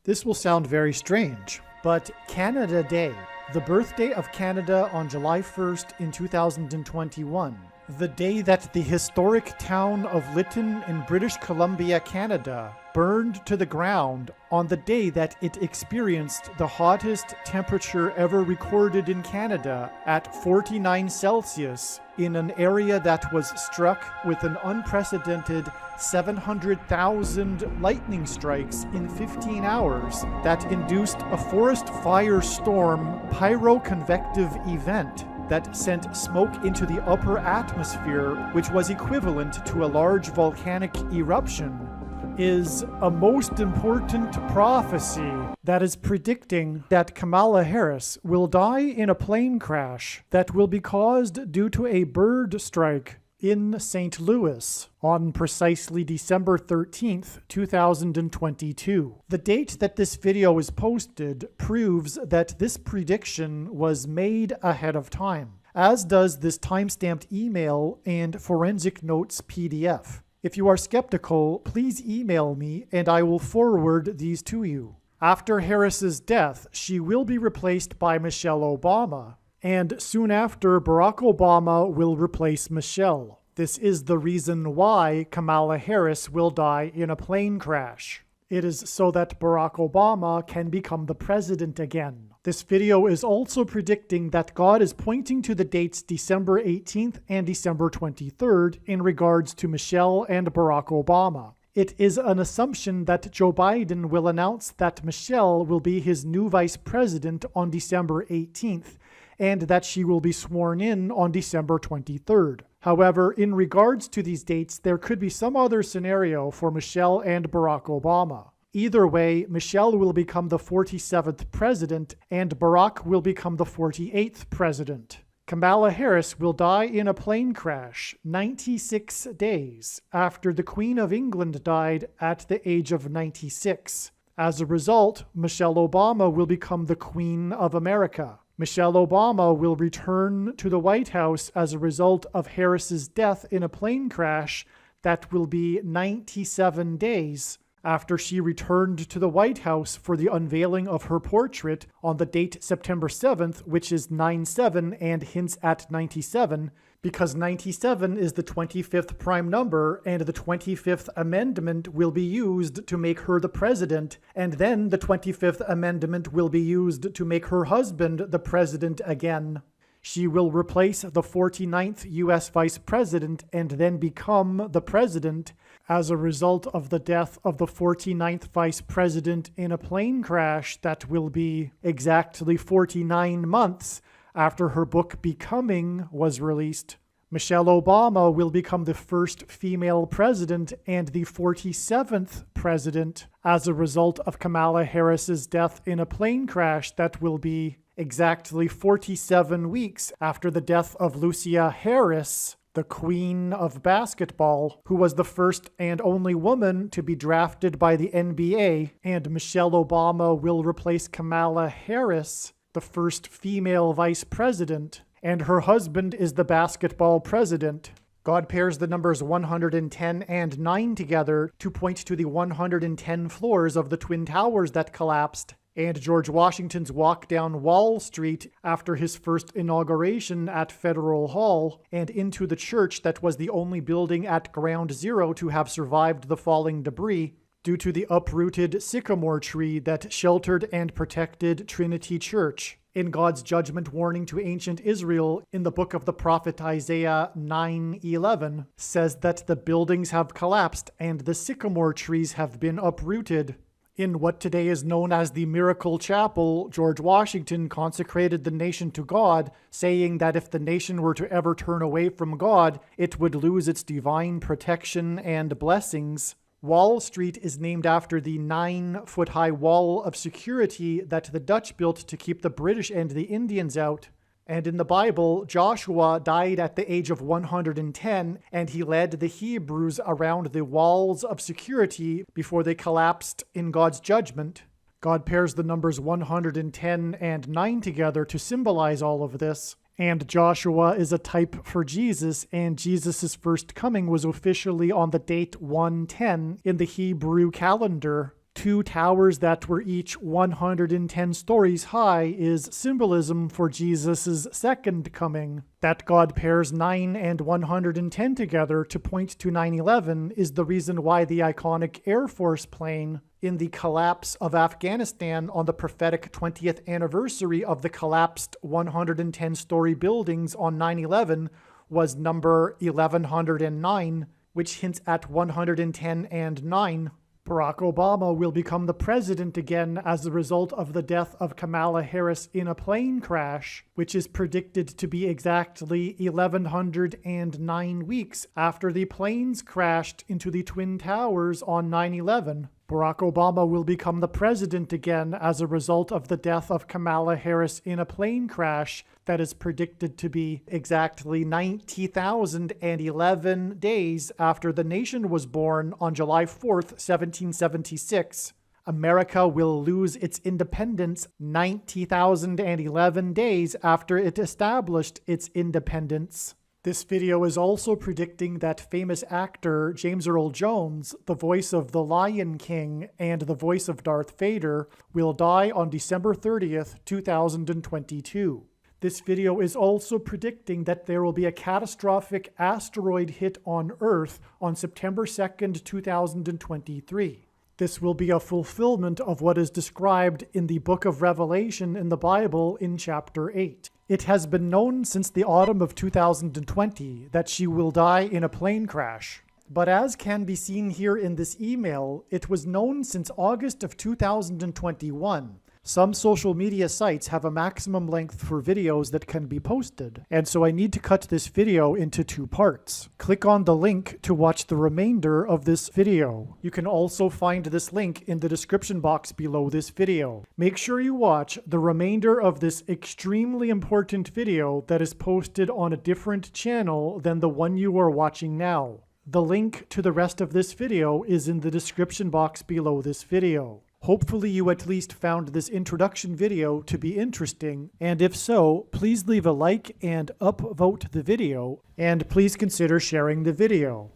This will sound very strange, but Canada Day, the birthday of Canada on July 1st in 2021, the day that the historic town of Lytton in British Columbia, Canada, burned to the ground on the day that it experienced the hottest temperature ever recorded in Canada at 49 Celsius in an area that was struck with an unprecedented 700,000 lightning strikes in 15 hours that induced a forest fire storm pyroconvective event that sent smoke into the upper atmosphere, which was equivalent to a large volcanic eruption, is a most important prophecy that is predicting that Kamala Harris will die in a plane crash that will be caused due to a bird strike in St. Louis on precisely December 13th, 2022. The date that this video is posted proves that this prediction was made ahead of time, as does this timestamped email and forensic notes PDF. If you are skeptical, please email me and I will forward these to you. After Harris's death, she will be replaced by Michelle Obama, and soon after, Barack Obama will replace Michelle. This is the reason why Kamala Harris will die in a plane crash. It is so that Barack Obama can become the president again. This video is also predicting that God is pointing to the dates December 18th and December 23rd in regards to Michelle and Barack Obama. It is an assumption that Joe Biden will announce that Michelle will be his new vice president on December 18th, and that she will be sworn in on December 23rd. However, in regards to these dates, there could be some other scenario for Michelle and Barack Obama. Either way, Michelle will become the 47th president, and Barack will become the 48th president. Kamala Harris will die in a plane crash 96 days after the Queen of England died at the age of 96. As a result, Michelle Obama will become the Queen of America. Michelle Obama will return to the White House as a result of Harris's death in a plane crash that will be 97 days after she returned to the White House for the unveiling of her portrait on the date September 7th, which is 9/7 and hints at 97, because 97 is the 25th prime number, and the 25th Amendment will be used to make her the president, and then the 25th Amendment will be used to make her husband the president again. She will replace the 49th U.S. Vice President and then become the President as a result of the death of the 49th Vice President in a plane crash that will be exactly 49 months after her book Becoming was released. Michelle Obama will become the first female president and the 47th president as a result of Kamala Harris's death in a plane crash that will be exactly 47 weeks after the death of Lucia Harris, the queen of basketball, who was the first and only woman to be drafted by the NBA, and Michelle Obama will replace Kamala Harris, the first female vice president, and her husband is the basketball president. God pairs the numbers 110 and 9 together to point to the 110 floors of the Twin Towers that collapsed, and George Washington's walk down Wall Street after his first inauguration at Federal Hall, and into the church that was the only building at Ground Zero to have survived the falling debris, due to the uprooted sycamore tree that sheltered and protected Trinity Church. In God's judgment warning to ancient Israel in the book of the prophet Isaiah 9:11 says that the buildings have collapsed and the sycamore trees have been uprooted. In what today is known as the Miracle Chapel, George Washington consecrated the nation to God, saying that if the nation were to ever turn away from God, it would lose its divine protection and blessings. Wall Street is named after the 9-foot-high wall of security that the Dutch built to keep the British and the Indians out. And in the Bible, Joshua died at the age of 110, and he led the Hebrews around the walls of security before they collapsed in God's judgment. God pairs the numbers 110 and 9 together to symbolize all of this. And Joshua is a type for Jesus, and Jesus' first coming was officially on the date 110 in the Hebrew calendar. 2 towers that were each 110 stories high is symbolism for Jesus' second coming. That God pairs 9 and 110 together to point to 9/11 is the reason why the iconic Air Force plane in the collapse of Afghanistan on the prophetic 20th anniversary of the collapsed 110-story buildings on 9/11 was number 1109, which hints at 110 and 9. Barack Obama will become the president again as a result of the death of Kamala Harris in a plane crash, which is predicted to be exactly 1109 weeks after the planes crashed into the Twin Towers on 9/11. Barack Obama will become the president again as a result of the death of Kamala Harris in a plane crash that is predicted to be exactly 90,011 days after the nation was born on July 4th, 1776. America will lose its independence 90,011 days after it established its independence. This video is also predicting that famous actor James Earl Jones, the voice of the Lion King and the voice of Darth Vader, will die on December 30th, 2022. This video is also predicting that there will be a catastrophic asteroid hit on Earth on September 2nd, 2023. This will be a fulfillment of what is described in the book of Revelation in the Bible in chapter 8. It has been known since the autumn of 2020 that she will die in a plane crash. But as can be seen here in this email, it was known since August of 2021. Some social media sites have a maximum length for videos that can be posted, and so I need to cut this video into 2 parts. Click on the link to watch the remainder of this video. You can also find this link in the description box below this video. Make sure you watch the remainder of this extremely important video that is posted on a different channel than the one you are watching now. The link to the rest of this video is in the description box below this video. Hopefully you at least found this introduction video to be interesting, and if so, please leave a like and upvote the video, and please consider sharing the video.